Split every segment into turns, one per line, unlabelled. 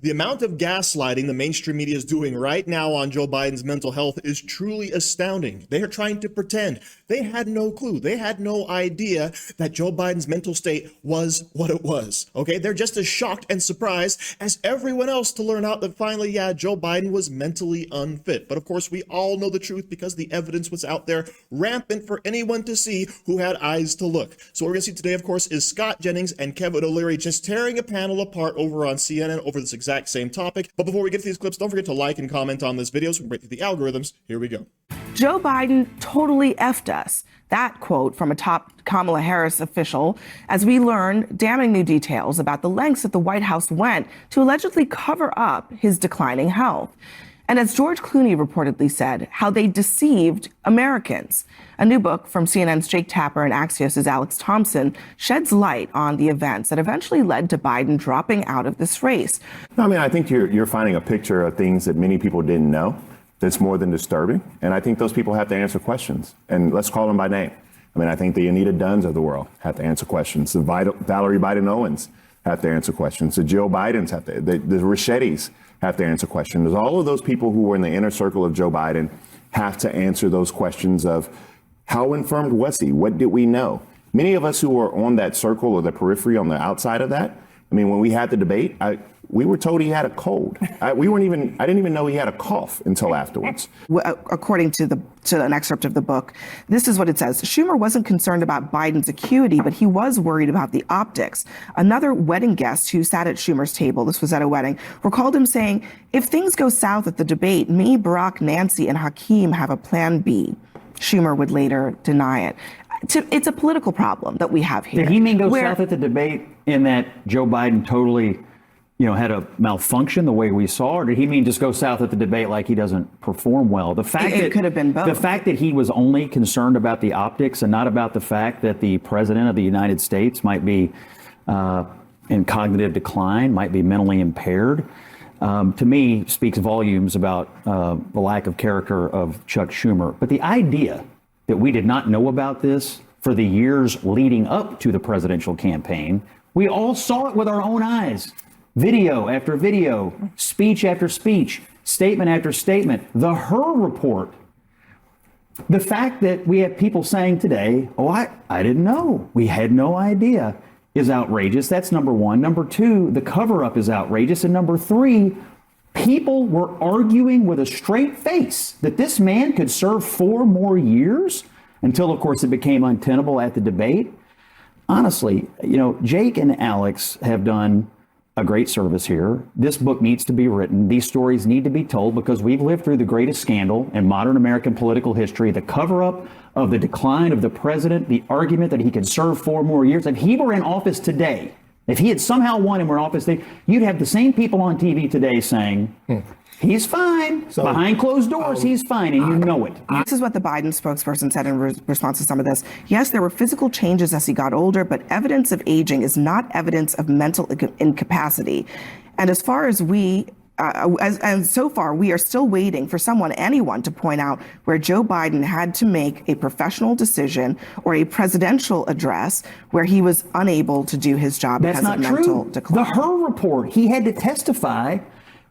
The amount of gaslighting the mainstream media is doing right now on Joe Biden's mental health is truly astounding. They are trying to pretend they had no clue. They had no idea that Joe Biden's mental state was what it was. Okay, they're just as shocked and surprised as everyone else to learn out that finally, yeah, Joe Biden was mentally unfit. But of course, we all know the truth because the evidence was out there rampant for anyone to see who had eyes to look. So what we're going to see today, of course, is Scott Jennings and Kevin O'Leary just tearing a panel apart over on CNN over this exact same topic. But before we get to these clips, don't forget to like and comment on this video so we can break through the algorithms. Here we go.
Joe Biden totally effed us. That quote from a top Kamala Harris official as we learn damning new details about the lengths that the White House went to allegedly cover up his declining health. And as George Clooney reportedly said, how they deceived Americans. A new book from CNN's Jake Tapper and Axios' Alex Thompson sheds light on the events that eventually led to Biden dropping out of this race.
I mean, I think you're finding a picture of things that many people didn't know that's more than disturbing. And I think those people have to answer questions. And let's call them by name. I mean, I think the Anita Dunns of the world have to answer questions. The Valerie Biden Owens have to answer questions. The Joe Bidens have to, the Richettis have to answer questions. All of those people who were in the inner circle of Joe Biden have to answer those questions of how infirmed was he? What did we know? Many of us who were on that circle or the periphery on the outside of that, I mean, when we had the debate, we were told he had a cold. I didn't even know he had a cough until afterwards.
According to an excerpt of the book, this is what it says. Schumer wasn't concerned about Biden's acuity, but he was worried about the optics. Another wedding guest who sat at Schumer's table, this was at a wedding, recalled him saying, if things go south at the debate, me, Barack, Nancy, and Hakeem have a plan B. Schumer would later deny it. It's a political problem that we have here.
Did he mean go south at the debate in that Joe Biden totally, had a malfunction the way we saw, or did he mean just go south at the debate like he doesn't perform well? The fact
it could have been both.
The fact that he was only concerned about the optics and not about the fact that the president of the United States might be in cognitive decline, might be mentally impaired, to me speaks volumes about the lack of character of Chuck Schumer. But the idea that we did not know about this for the years leading up to the presidential campaign, we all saw it with our own eyes. Video after video, speech after speech, statement after statement. The Her report, the fact that we have people saying today, oh, I didn't know, we had no idea, is outrageous. That's number one. Number two, the cover-up is outrageous. And number three, people were arguing with a straight face that this man could serve 4 more years until, of course, it became untenable at the debate. Honestly, Jake and Alex have done a great service here. This book needs to be written. These stories need to be told because we've lived through the greatest scandal in modern American political history, the cover-up of the decline of the president, the argument that he could serve 4 more years. If he were in office today, if he had somehow won and were in office today, you'd have the same people on TV today saying, he's fine. So, behind closed doors, he's fine, and you know it.
This is what the Biden spokesperson said in response to some of this. Yes, there were physical changes as he got older, but evidence of aging is not evidence of mental incapacity. And as far as so far, we are still waiting for anyone to point out where Joe Biden had to make a professional decision or a presidential address where he was unable to do his job because of mental decline.
The Her report, he had to testify.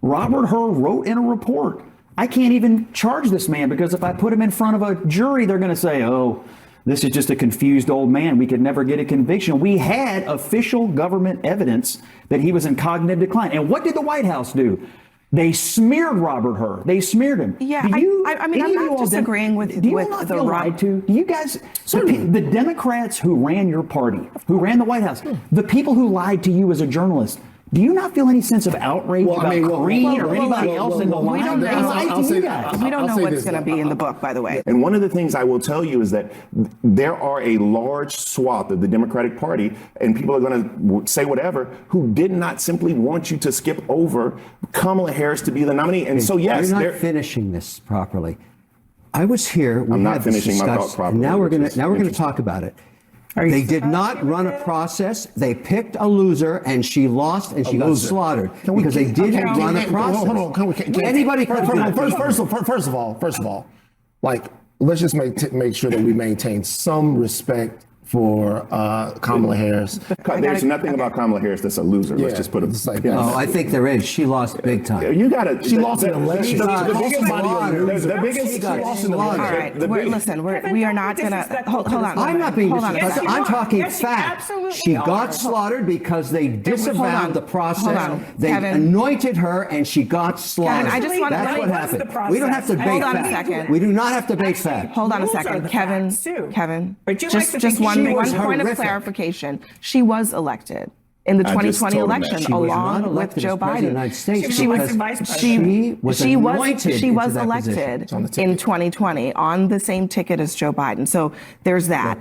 Robert Her wrote in a report, I can't even charge this man because if I put him in front of a jury, they're going to say, oh, this is just a confused old man. We could never get a conviction. We had official government evidence that he was in cognitive decline. And what did the White House do? They smeared Robert Her. They smeared him.
Yeah, I'm not disagreeing with
do you not feel lied to? Do you guys, the Democrats who ran your party, who ran the White House, the people who lied to you as a journalist, do you not feel any sense of outrage about Green or anybody else in the line?
We don't know what's going to be in the book, by the way.
And one of the things I will tell you is that there are a large swath of the Democratic Party, and people are going to say whatever, who did not simply want you to skip over Kamala Harris to be the nominee. And so, yes.
You're not finishing this properly. I was here.
I'm not finishing my thought properly.
Now we're going to talk about it. They did not run a process. They picked a loser, and she lost, and she got slaughtered because they didn't run a process.
Hold on.
Anybody could do that.
First of all, like, let's just make sure that we maintain some respect for Kamala Harris.
There's nothing about Kamala Harris that's a loser. Let's
Yeah,
just put it.
it's like,
Yeah.
Oh, I think there is. She lost big time.
You got to.
She lost an election.
The biggest
Slaughtered.
The biggest.
She got
All
slaughtered.
All right, listen, we are not going to, hold on.
I'm not being
Hold on a
disrespectful.
second.
I'm talking
Yes, you
fact.
absolutely
She
are.
got slaughtered because they disavowed the
Hold
process.
on.
They
Kevin.
anointed her and she got slaughtered.
I just want to-
That's what
That was the
happened. We don't have to
process.
debate
Hold on a
fact.
second.
We do not have to debate fact.
Hold on a
Rules are
second,
the
Kevin.
facts, too.
Kevin,
But you like to
just
think
one
she was
point of
horrific.
clarification. She was elected in the
I just
2020
told him that.
election
She was not
along with
elected
Joe
as president of
Biden.
the United States
She was
because
vice president.
she was anointed
she
into
was
that
elected
position.
It's on the
in
ticket.
2020 on the same ticket as Joe Biden. So there's that.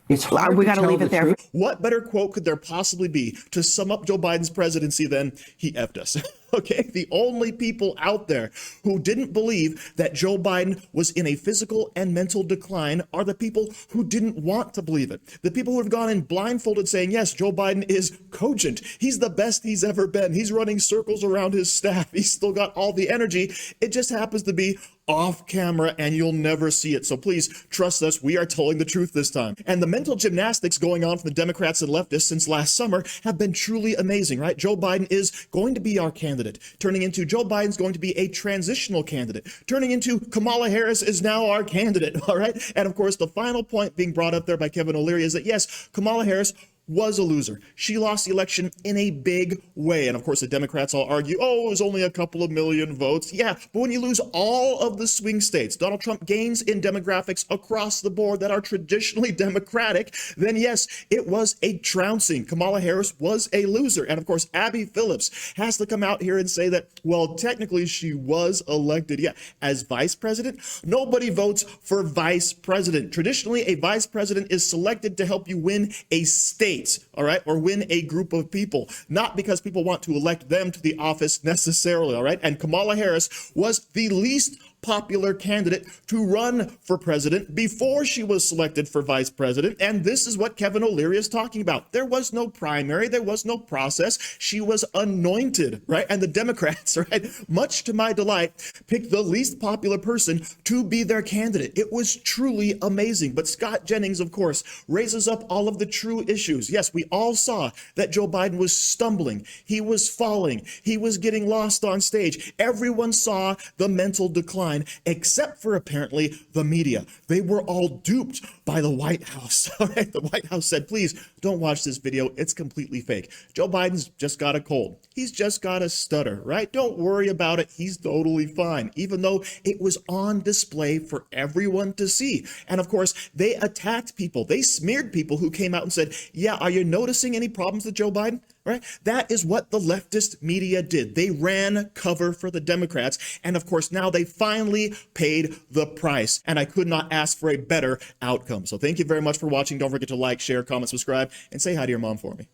It's hard
We
to
got to
tell
leave
the
it there.
truth.
What better quote could there possibly be to sum up Joe Biden's presidency than he effed us? Okay, the only people out there who didn't believe that Joe Biden was in a physical and mental decline are the people who didn't want to believe it. The people who have gone in blindfolded saying, yes, Joe Biden is cogent. He's the best he's ever been. He's running circles around his staff. He's still got all the energy. It just happens to be off camera and you'll never see it. So please trust us. We are telling the truth this time. And the mental gymnastics going on from the Democrats and leftists since last summer have been truly amazing, right? Joe Biden is going to be our candidate, turning into Joe Biden's going to be a transitional candidate, turning into Kamala Harris is now our candidate. All right. And of course, the final point being brought up there by Kevin O'Leary is that yes, Kamala Harris was a loser. She lost the election in a big way. And of course, the Democrats all argue, oh, it was only a couple of million votes. Yeah, but when you lose all of the swing states, Donald Trump gains in demographics across the board that are traditionally Democratic, then yes, it was a trouncing. Kamala Harris was a loser. And of course, Abby Phillips has to come out here and say that, well, technically she was elected, yeah, as vice president. Nobody votes for vice president. Traditionally, a vice president is selected to help you win a state. All right, or win a group of people, not because people want to elect them to the office necessarily. All right, and Kamala Harris was the least popular candidate to run for president before she was selected for vice president. And this is what Kevin O'Leary is talking about. There was no primary. There was no process. She was anointed, right? And the Democrats, right, much to my delight, picked the least popular person to be their candidate. It was truly amazing. But Scott Jennings, of course, raises up all of the true issues. Yes, we all saw that Joe Biden was stumbling. He was falling. He was getting lost on stage. Everyone saw the mental decline, except for apparently the media. They were all duped by the White House. All right, the White House said, please don't watch this video. It's completely fake. Joe Biden's just got a cold. He's just got a stutter, right? Don't worry about it. He's totally fine, even though it was on display for everyone to see. And of course, they attacked people. They smeared people who came out and said, yeah, are you noticing any problems with Joe Biden? Right? That is what the leftist media did. They ran cover for the Democrats. And of course, now they finally paid the price. And I could not ask for a better outcome. So thank you very much for watching. Don't forget to like, share, comment, subscribe, and say hi to your mom for me.